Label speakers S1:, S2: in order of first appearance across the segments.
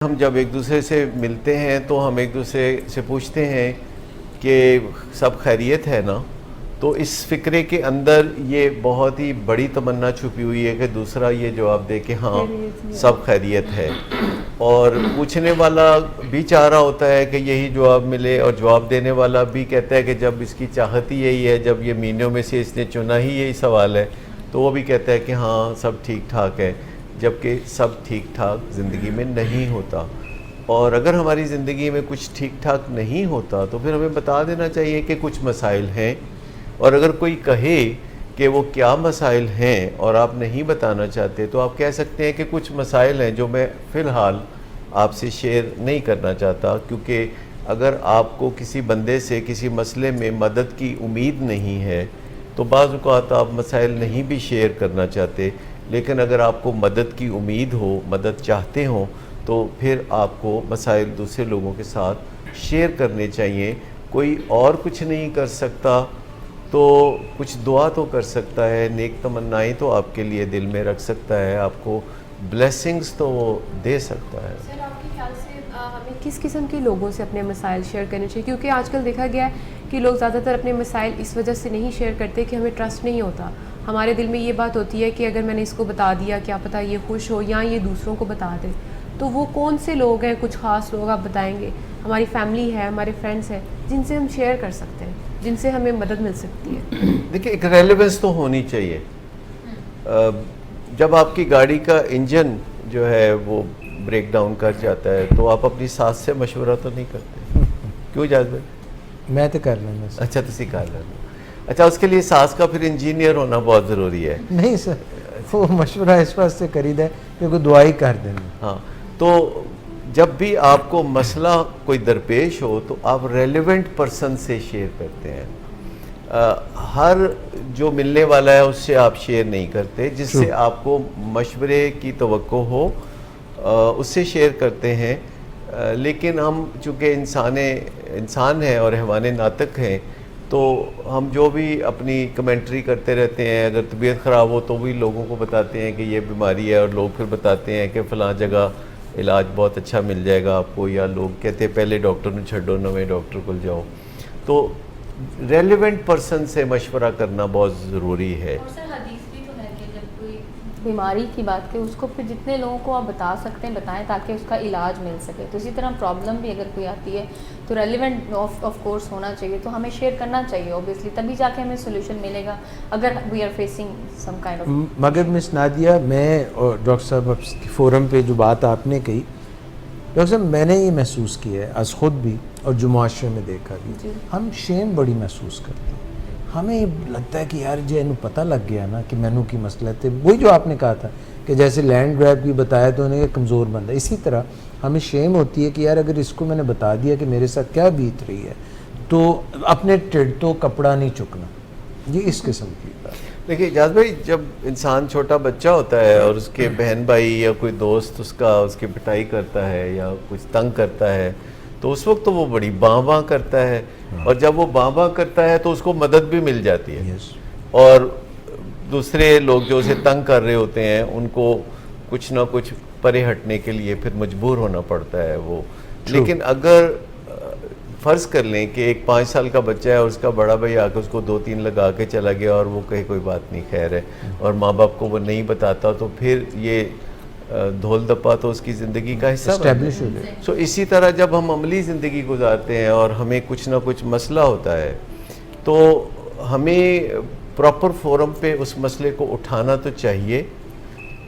S1: ہم جب ایک دوسرے سے ملتے ہیں تو ہم ایک دوسرے سے پوچھتے ہیں کہ سب خیریت ہے نا. تو اس فکرے کے اندر یہ بہت ہی بڑی تمنا چھپی ہوئی ہے کہ دوسرا یہ جواب دے کہ ہاں سب خیریت ہے, اور پوچھنے والا بھی چاہ رہا ہوتا ہے کہ یہی جواب ملے, اور جواب دینے والا بھی کہتا ہے کہ جب اس کی چاہت ہی یہی ہے, جب یہ مینوں میں سے اس نے چنا ہی یہی سوال ہے, تو وہ بھی کہتا ہے کہ ہاں سب ٹھیک ٹھاک ہے, جبکہ سب ٹھیک ٹھاک زندگی میں نہیں ہوتا. اور اگر ہماری زندگی میں کچھ ٹھیک ٹھاک نہیں ہوتا تو پھر ہمیں بتا دینا چاہیے کہ کچھ مسائل ہیں, اور اگر کوئی کہے کہ وہ کیا مسائل ہیں اور آپ نہیں بتانا چاہتے تو آپ کہہ سکتے ہیں کہ کچھ مسائل ہیں جو میں فی الحال آپ سے شیئر نہیں کرنا چاہتا, کیونکہ اگر آپ کو کسی بندے سے کسی مسئلے میں مدد کی امید نہیں ہے تو بعض اوقات آپ مسائل نہیں بھی شیئر کرنا چاہتے, لیکن اگر آپ کو مدد کی امید ہو, مدد چاہتے ہوں, تو پھر آپ کو مسائل دوسرے لوگوں کے ساتھ شیئر کرنے چاہیے. کوئی اور کچھ نہیں کر سکتا تو کچھ دعا تو کر سکتا ہے, نیک تمنائیں تو آپ کے لیے دل میں رکھ سکتا ہے, آپ کو بلیسنگز تو وہ دے سکتا ہے.
S2: سر آپ کے خیال سے ہمیں کس قسم کے لوگوں سے اپنے مسائل شیئر کرنے چاہیے؟ کیونکہ آج کل دیکھا گیا ہے کہ لوگ زیادہ تر اپنے مسائل اس وجہ سے نہیں شیئر کرتے کہ ہمیں ٹرسٹ نہیں ہوتا. ہمارے دل میں یہ بات ہوتی ہے کہ اگر میں نے اس کو بتا دیا کیا پتہ یہ خوش ہو یا یہ دوسروں کو بتا دے. تو وہ کون سے لوگ ہیں, کچھ خاص لوگ آپ بتائیں گے؟ ہماری فیملی ہے, ہمارے فرینڈس ہیں جن سے ہم شیئر کر سکتے ہیں, جن سے ہمیں مدد مل سکتی ہے.
S1: دیکھیں ایک ریلیونس تو ہونی چاہیے. جب آپ کی گاڑی کا انجن جو ہے وہ بریک ڈاؤن کر جاتا ہے تو آپ اپنی ساس سے مشورہ تو نہیں کرتے, کیوں اجاز بھائی؟
S3: میں تو کر لینا.
S1: اچھا تسی کر لینا. اچھا اس کے لیے ساس کا پھر انجینئر ہونا بہت ضروری ہے.
S3: نہیں سر, وہ مشورہ اس واسطے کرید ہے کیونکہ دعائی کر دینا.
S1: ہاں, تو جب بھی آپ کو مسئلہ کوئی درپیش ہو تو آپ ریلیونٹ پرسن سے شیئر کرتے ہیں. ہر جو ملنے والا ہے اس سے آپ شیئر نہیں کرتے, جس سے آپ کو مشورے کی توقع ہو اس سے شیئر کرتے ہیں. لیکن ہم چونکہ انسان ہیں اور حیوان ناطق ہیں, تو ہم جو بھی اپنی کمنٹری کرتے رہتے ہیں, اگر طبیعت خراب ہو تو بھی لوگوں کو بتاتے ہیں کہ یہ بیماری ہے, اور لوگ پھر بتاتے ہیں کہ فلاں جگہ علاج بہت اچھا مل جائے گا آپ کو, یا لوگ کہتے ہیں پہلے ڈاکٹر نے چھڈو نویں ڈاکٹر کو جاؤ. تو ریلیونٹ پرسن سے مشورہ کرنا بہت ضروری ہے.
S4: اور سر حدیث بھی تو ہے کہ جب کوئی بیماری کی بات کرے اس کو پھر جتنے لوگوں کو آپ بتا سکتے ہیں بتائیں تاکہ اس کا علاج مل سکے. تو اسی طرح پرابلم بھی اگر کوئی آتی ہے تو ریلیونٹ آف کورس ہونا چاہیے, تو ہمیں شیئر کرنا چاہیے اوبیسلی, تبھی جا کے ہمیں سولوشن ملے گا اگر we are facing some kind of.
S3: مگر مس نادیہ, میں اور ڈاکٹر صاحب فورم پہ جو بات آپ نے کہی, ڈاکٹر صاحب میں نے یہ محسوس کیا ہے از خود بھی اور جو معاشرے میں دیکھا بھی, ہم شیم بڑی محسوس کرتے ہیں. ہمیں لگتا ہے کہ یار جی انہوں پتہ لگ گیا نا کہ مینو کی مسئلہ تھے, وہی جو آپ نے کہا تھا کہ جیسے لینڈ گریب کی بتایا تو انہیں کمزور بندہ, اسی طرح ہمیں شیم ہوتی ہے کہ یار اگر اس کو میں نے بتا دیا کہ میرے ساتھ کیا بیت رہی ہے تو اپنے ٹیڈ تو کپڑا نہیں چکنا. یہ اس قسم کی بات.
S1: دیکھیے اجاز بھائی, جب انسان چھوٹا بچہ ہوتا ہے اور اس کے بہن بھائی یا کوئی دوست اس کی پٹائی کرتا ہے یا کچھ تنگ کرتا ہے تو اس وقت تو وہ بڑی باں باں کرتا ہے, اور جب وہ باں باں کرتا ہے تو اس کو مدد بھی مل جاتی ہے, اور دوسرے لوگ جو اسے تنگ کر رہے ہوتے ہیں ان کو کچھ نہ کچھ پرے ہٹنے کے لیے پھر مجبور ہونا پڑتا ہے وہ. لیکن اگر فرض کر لیں کہ ایک 5 سال کا بچہ ہے اور اس کا بڑا بھائی آ کے اس کو 2-3 لگا کے چلا گیا اور وہ کہے کوئی بات نہیں خیر ہے, اور ماں باپ کو وہ نہیں بتاتا, تو پھر یہ دھول دپا تو اس کی زندگی کا حصہ
S3: اسٹیبلش ہو گیا.
S1: سو اسی طرح جب ہم عملی زندگی گزارتے ہیں اور ہمیں کچھ نہ کچھ مسئلہ ہوتا ہے تو ہمیں پراپر فورم پہ اس مسئلے کو اٹھانا تو چاہیے,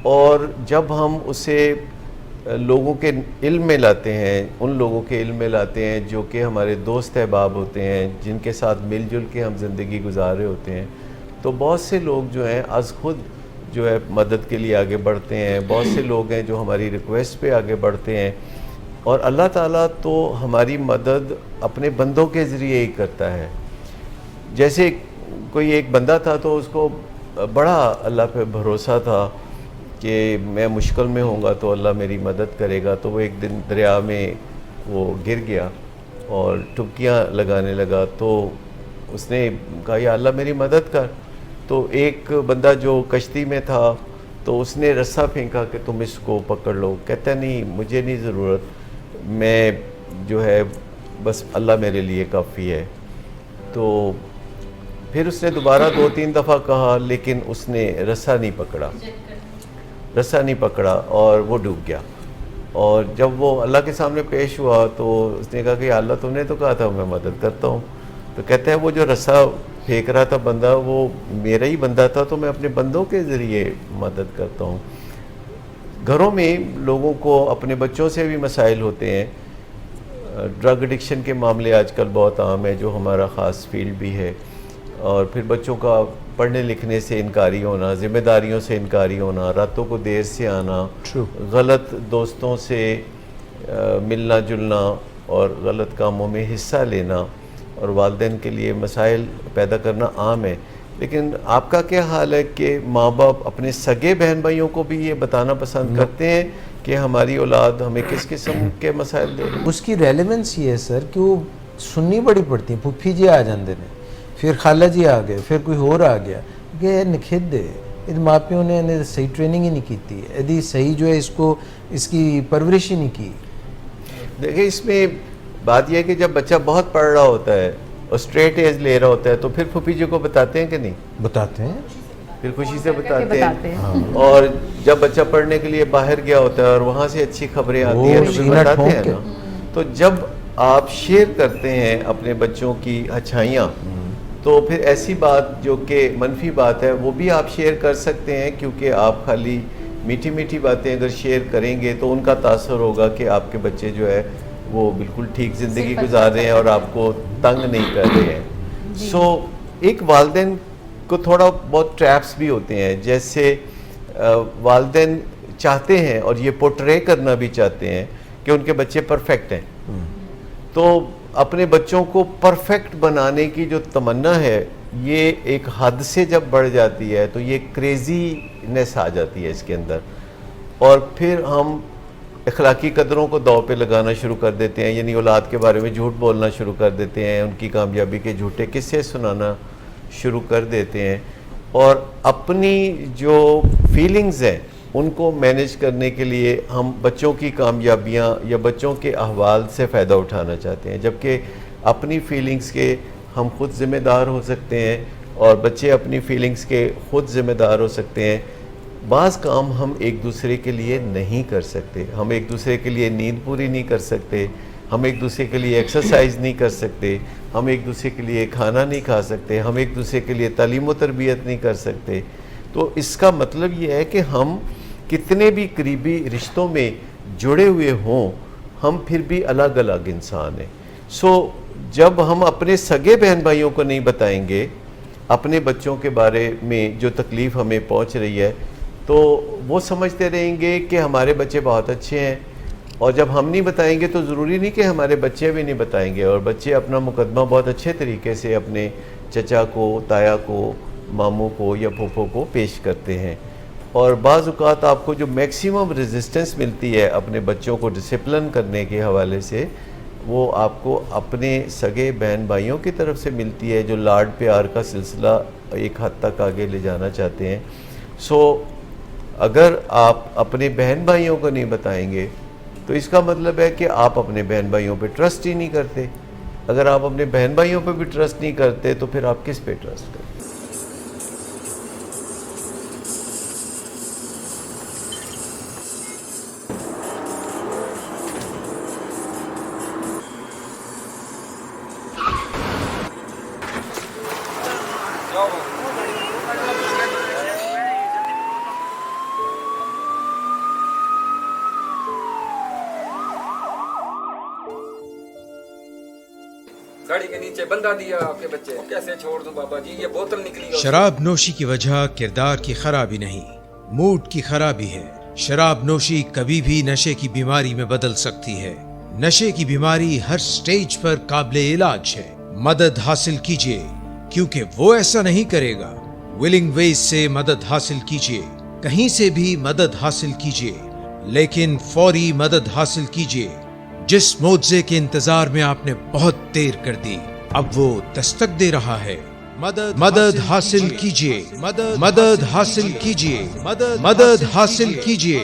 S1: اور جب ہم اسے لوگوں کے علم میں لاتے ہیں, ان لوگوں کے علم میں لاتے ہیں جو کہ ہمارے دوست احباب ہوتے ہیں, جن کے ساتھ مل جل کے ہم زندگی گزار رہے ہوتے ہیں, تو بہت سے لوگ جو ہیں از خود جو ہے مدد کے لیے آگے بڑھتے ہیں. بہت سے لوگ ہیں جو ہماری ریکویسٹ پہ آگے بڑھتے ہیں, اور اللہ تعالیٰ تو ہماری مدد اپنے بندوں کے ذریعے ہی کرتا ہے. جیسے کوئی ایک بندہ تھا تو اس کو بڑا اللہ پہ بھروسہ تھا کہ میں مشکل میں ہوں گا تو اللہ میری مدد کرے گا, تو وہ ایک دن دریا میں وہ گر گیا اور ٹبکیاں لگانے لگا, تو اس نے کہا یا اللہ میری مدد کر. تو ایک بندہ جو کشتی میں تھا تو اس نے رسا پھینکا کہ تم اس کو پکڑ لو. کہتا نہیں مجھے نہیں ضرورت, میں جو ہے بس اللہ میرے لیے کافی ہے. تو پھر اس نے دوبارہ 2-3 دفعہ کہا, لیکن اس نے رسا نہیں پکڑا اور وہ ڈوب گیا. اور جب وہ اللہ کے سامنے پیش ہوا تو اس نے کہا کہ اللہ تم نے تو کہا تھا میں مدد کرتا ہوں. تو کہتا ہے وہ جو رسا پھینک رہا تھا بندہ وہ میرا ہی بندہ تھا, تو میں اپنے بندوں کے ذریعے مدد کرتا ہوں. گھروں میں لوگوں کو اپنے بچوں سے بھی مسائل ہوتے ہیں. ڈرگ ایڈکشن کے معاملے آج کل بہت عام ہے, جو ہمارا خاص فیلڈ بھی ہے. اور پھر بچوں کا پڑھنے لکھنے سے انکاری ہونا, ذمہ داریوں سے انکاری ہونا, راتوں کو دیر سے آنا, غلط دوستوں سے ملنا جلنا اور غلط کاموں میں حصہ لینا, اور والدین کے لیے مسائل پیدا کرنا عام ہے. لیکن آپ کا کیا حال ہے کہ ماں باپ اپنے سگے بہن بھائیوں کو بھی یہ بتانا پسند کرتے ہیں کہ ہماری اولاد ہمیں کس قسم کے مسائل دے رہی ہے؟
S3: اس کی ریلیونس یہ ہے سر کہ وہ سننی بڑی پڑتی ہیں. پھپھی جی آ جاندے نے, پھر خالہ جی آ گئے, پھر کوئی اور آ گیا کہ نکھد دے یہ ماں پیوں نے صحیح ٹریننگ ہی نہیں کی تھی, یدی صحیح جو ہے اس کی پرورش ہی نہیں کی.
S1: دیکھیں اس میں بات یہ ہے کہ جب بچہ بہت پڑھ رہا ہوتا ہے اور اسٹریٹ ایج لے رہا ہوتا ہے تو پھر پھپھی جی کو بتاتے ہیں کہ نہیں؟
S3: بتاتے ہیں,
S1: پھر خوشی سے بتاتے ہیں. اور جب بچہ پڑھنے کے لیے باہر گیا ہوتا ہے اور وہاں سے اچھی خبریں آتی ہیں تو پھر بتاتے ہیں نا. تو جب آپ شیئر کرتے ہیں اپنے بچوں کی اچھائیاں تو پھر ایسی بات جو کہ منفی بات ہے وہ بھی آپ شیئر کر سکتے ہیں, کیونکہ آپ خالی میٹھی باتیں اگر شیئر کریں گے تو ان کا تاثر ہوگا کہ آپ کے بچے جو ہے وہ بالکل ٹھیک زندگی گزار رہے ہیں اور آپ کو تنگ نہیں کر رہے ہیں. سو ایک والدین کو تھوڑا بہت ٹریپس بھی ہوتے ہیں, جیسے والدین چاہتے ہیں اور یہ پورٹرے کرنا بھی چاہتے ہیں کہ ان کے بچے پرفیکٹ ہیں. تو اپنے بچوں کو پرفیکٹ بنانے کی جو تمنا ہے یہ ایک حد سے جب بڑھ جاتی ہے تو یہ کریزینس آ جاتی ہے اس کے اندر, اور پھر ہم اخلاقی قدروں کو داؤ پہ لگانا شروع کر دیتے ہیں. یعنی اولاد کے بارے میں جھوٹ بولنا شروع کر دیتے ہیں, ان کی کامیابی کے جھوٹے قصے سنانا شروع کر دیتے ہیں, اور اپنی جو فیلنگز ہیں ان کو مینیج کرنے کے لیے ہم بچوں کی کامیابیاں یا بچوں کے احوال سے فائدہ اٹھانا چاہتے ہیں, جبکہ اپنی فیلنگز کے ہم خود ذمہ دار ہو سکتے ہیں اور بچے اپنی فیلنگز کے خود ذمہ دار ہو سکتے ہیں. بعض کام ہم ایک دوسرے کے لیے نہیں کر سکتے, ہم ایک دوسرے کے لیے نیند پوری نہیں کر سکتے, ہم ایک دوسرے کے لیے ایکسرسائز نہیں کر سکتے, ہم ایک دوسرے کے لیے کھانا نہیں کھا سکتے, ہم ایک دوسرے کے لیے تعلیم و تربیت نہیں کر سکتے. تو اس کا مطلب یہ ہے کہ ہم کتنے بھی قریبی رشتوں میں جڑے ہوئے ہوں ہم پھر بھی الگ الگ انسان ہیں. سو جب ہم اپنے سگے بہن بھائیوں کو نہیں بتائیں گے اپنے بچوں کے بارے میں جو تکلیف ہمیں پہنچ رہی ہے تو وہ سمجھتے رہیں گے کہ ہمارے بچے بہت اچھے ہیں, اور جب ہم نہیں بتائیں گے تو ضروری نہیں کہ ہمارے بچے بھی نہیں بتائیں گے, اور بچے اپنا مقدمہ بہت اچھے طریقے سے اپنے چچا کو, تایا کو, ماموں کو یا پھوپھو کو پیش کرتے ہیں. اور بعض اوقات آپ کو جو میکسیمم ریزسٹنس ملتی ہے اپنے بچوں کو ڈسپلن کرنے کے حوالے سے وہ آپ کو اپنے سگے بہن بھائیوں کی طرف سے ملتی ہے, جو لاڈ پیار کا سلسلہ ایک حد تک آگے لے جانا چاہتے ہیں. سو اگر آپ اپنے بہن بھائیوں کو نہیں بتائیں گے تو اس کا مطلب ہے کہ آپ اپنے بہن بھائیوں پہ ٹرسٹ ہی نہیں کرتے. اگر آپ اپنے بہن بھائیوں پہ بھی ٹرسٹ نہیں کرتے تو پھر آپ کس پہ ٹرسٹ کرتے؟
S5: گاڑی کے نیچے بندہ دیا آپ کے بچے کیسے چھوڑ دوں بابا جی, یہ بوتل نکلی.
S6: شراب نوشی کی وجہ کردار کی خرابی نہیں, موڈ کی خرابی ہے. شراب نوشی کبھی بھی نشے کی بیماری میں بدل سکتی ہے. نشے کی بیماری ہر سٹیج پر قابل علاج ہے. مدد حاصل کیجیے کیونکہ وہ ایسا نہیں کرے گا. ولنگ ویز سے مدد حاصل کیجیے, کہیں سے بھی مدد حاصل کیجیے, لیکن فوری مدد حاصل کیجیے. جس معجزے کے انتظار میں آپ نے بہت دیر کر دی اب وہ دستک دے رہا ہے. مدد حاصل کیجیے، مدد حاصل کیجیے، مدد حاصل کیجیے۔